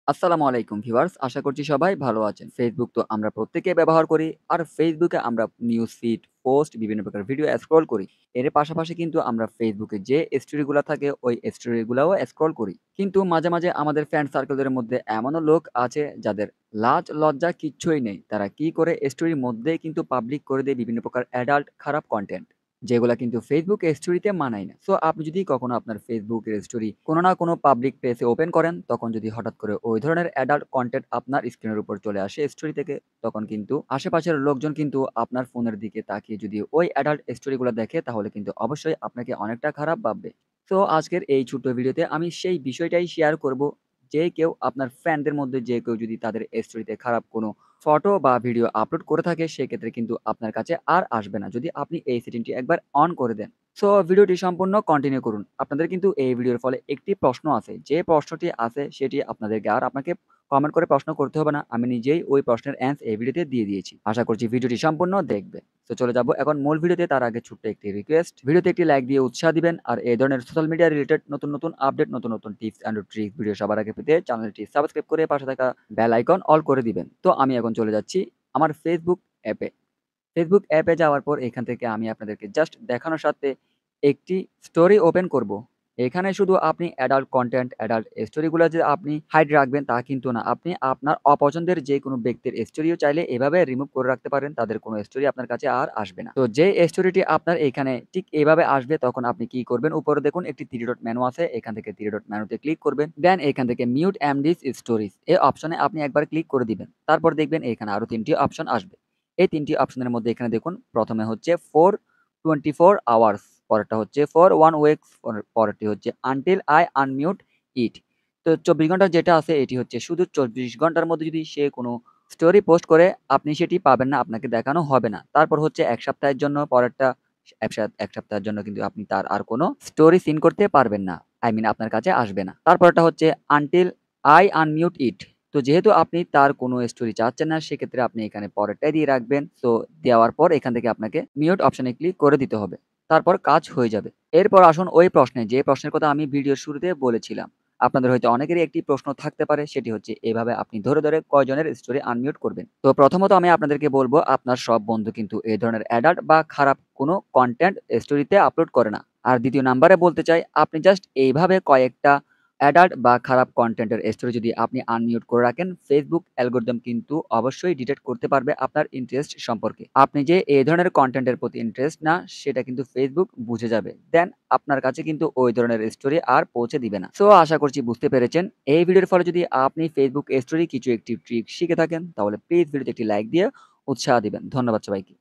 আসসালামু আলাইকুম ভিউয়ার্স। আশা করছি সবাই ভালো আছেন। ফেসবুক তো আমরা প্রত্যেকেই ব্যবহার করি। আর ফেসবুকে আমরা নিউজ ফিড, পোস্ট, বিভিন্ন প্রকার ভিডিও স্ক্রল করি। এর পাশাপাশি কিন্তু আমরা ফেসবুকে যে স্টোরিগুলা থাকে ওই স্টোরিগুলাও স্ক্রল করি। কিন্তু মাঝে, মাঝে আমাদের ফ্রেন্ড সার্কেলের মধ্যে এমনও লোক আছে যাদের লাজ লজ্জা কিচ্ছুই নেই। তারা কি করে স্টোরির মধ্যেই কিন্তু পাবলিক করে দেয় বিভিন্ন প্রকার অ্যাডাল্ট খারাপ কনটেন্ট। যেগুলা কিন্তু Facebook স্টোরিতে মানায় না। সো আপনি যদি কখনো আপনার Facebook এর স্টোরি কোনো না কোনো পাবলিক প্লেসে ওপেন করেন, তখন যদি হঠাৎ করে ওই ধরনের অ্যাডাল্ট কনটেন্ট আপনার স্ক্রিনের উপর চলে আসে স্টোরি থেকে, তখন কিন্তু আশেপাশের লোকজন কিন্তু আপনার ফোনের দিকে তাকিয়ে যদি ওই অ্যাডাল্ট স্টোরিগুলা দেখে, তাহলে কিন্তু অবশ্যই আপনাকে অনেকটা খারাপ ভাববে। সো আজকের এই ছোট্ট ভিডিওতে আমি সেই বিষয়টাই শেয়ার করব, যে কেউ আপনার ফ্যানদের মধ্যে যে কেউ যদি তাদের স্টোরিতে খারাপ কোনো ফটো বা ভিডিও আপলোড করে থাকে, সেক্ষেত্রে কিন্তু আপনার কাছে আর আসবে না, যদি আপনি এই সেটিংটি একবার অন করে দেন। সো ভিডিওটি সম্পূর্ণ কন্টিনিউ করুন। আপনাদের কিন্তু এই ভিডিওর ফলে একটি প্রশ্ন আছে। যে প্রশ্নটি আছে সেটি আপনাকে কমেন্ট করে প্রশ্ন করতে হবে না। আমি নিজেই ওই প্রশ্নের অ্যান্সার এই ভিডিওতে দিয়ে দিয়েছি। আশা করছি ভিডিওটি সম্পূর্ণ দেখবে। তো চলে যাব এখন মূল ভিডিওতে। তার আগে ছোট্ট একটি রিকোয়েস্ট, ভিডিওতে একটি লাইক দিয়ে উৎসাহ দিবেন। আর এই ধরনের সোশ্যাল মিডিয়া রিলেটেড নতুন, নতুন আপডেট, নতুন, নতুন টিপস অ্যান্ড ট্রিক্স ভিডিও সবার আগে পেতে চ্যানেলটি সাবস্ক্রাইব করে পাশে থাকা বেল আইকন অল করে দিবেন। তো আমি এখন চলে যাচ্ছি আমার ফেসবুক অ্যাপে। ফেসবুক অ্যাপে যাওয়ার পর এখান থেকে আমি আপনাদেরকে জাস্ট দেখানোর সাথে একটি স্টোরি ওপেন করব। এখানে শুধু আপনি অ্যাডাল্ট কনটেন্ট, অ্যাডাল্ট স্টোরিগুলা যে আপনি হাইড রাখবেন তা কিন্তু না। আপনি আপনার অপছন্দের যেকোনো ব্যক্তির স্টোরিও চাইলে এভাবে রিমুভ করে রাখতে পারেন। তাদের কোনো স্টোরি আপনার কাছে আর আসবে না। তো যে স্টোরিটি আপনার এখানে ঠিক এভাবে আসবে, তখন আপনি কি করবেন? উপরে দেখুন একটি 3 ডট মেনু আছে। এখান থেকে 3 ডট মেনুতে ক্লিক করবেন। দেন এখান থেকে মিউট এমডিস স্টোরিজ এই অপশনে আপনি একবার ক্লিক করে দিবেন। তারপর দেখবেন এখানে আরো ৩ টি অপশন আসবে। এই ৩ টি অপশনের মধ্যে এখানে দেখুন, প্রথমে হচ্ছে ফর 24 আওয়ার্স, পরেরটা হচ্ছে ফর 1 উইকস, পরেরটি হচ্ছে আনটিল আই আনমিউট ইট। তো ২৪ ঘন্টা যেটা আছে এটি হচ্ছে শুধু ২৪ ঘন্টার মধ্যে যদি সে কোনো স্টোরি পোস্ট করে, আপনি সেটি পাবেন না, আপনাকে দেখানো হবে না। তারপর হচ্ছে ১ সপ্তাহের জন্য, পরেরটা ১ সপ্তাহের জন্য কিন্তু আপনি তার আর কোনো স্টোরি সিন করতে পারবেন না। আই মিন আপনার কাছে আসবে না। তারপরটা হচ্ছে আনটিল আই আনমিউট ইট। তো যেহেতু আপনি তার কোনো স্টোরি চাচ্ছেন না, সেক্ষেত্রে আপনি এখানে পরেরটাই দিয়ে রাখবেন। তো দেওয়ার পর এখান থেকে আপনাকে মিউট অপশনে ক্লিক করে দিতে হবে। তারপর কাজ হয়ে যাবে। এরপর আসুন ওই প্রশ্নে, যে প্রশ্নের কথা আমি ভিডিওর শুরুতে বলেছিলাম। আপনাদের হয়তো অনেকেরই একটি প্রশ্ন থাকতে পারে, সেটি হচ্ছে এভাবে আপনি ধরে, ধরে কয়জনের স্টোরি আনমিউট করবেন? তো প্রথমত আমি আপনাদেরকে বলব, আপনার সব বন্ধু কিন্তু এই ধরনের অ্যাডাল্ট বা খারাপ কোনো কনটেন্ট স্টোরিতে আপলোড করে না। আর দ্বিতীয় নাম্বারে বলতে চাই, আপনি জাস্ট এইভাবে কয়েকটা অ্যাডাল্ট বা খারাপ কনটেন্টের স্টোরি যদি আপনি আনমিউট করে রাখেন, ফেসবুক অ্যালগরিদম কিন্তু অবশ্যই ডিটেক্ট করতে পারবে আপনার ইন্টারেস্ট সম্পর্কে। আপনি যে এই ধরনের কনটেন্টের প্রতি ইন্টারেস্ট না, সেটা কিন্তু ফেসবুক বুঝে যাবে। দেন আপনার কাছে কিন্তু ওই ধরনের স্টোরি আর পৌঁছে দিবে না। সো আশা করছি বুঝতে পেরেছেন। এই ভিডিওর ফলে যদি আপনি ফেসবুক স্টোরি কিছু একটি ট্রিক শিখে থাকেন, তাহলে প্লিজ ভিডিওতে একটি লাইক দিয়ে উৎসাহ দিবেন। ধন্যবাদ সবাইকে।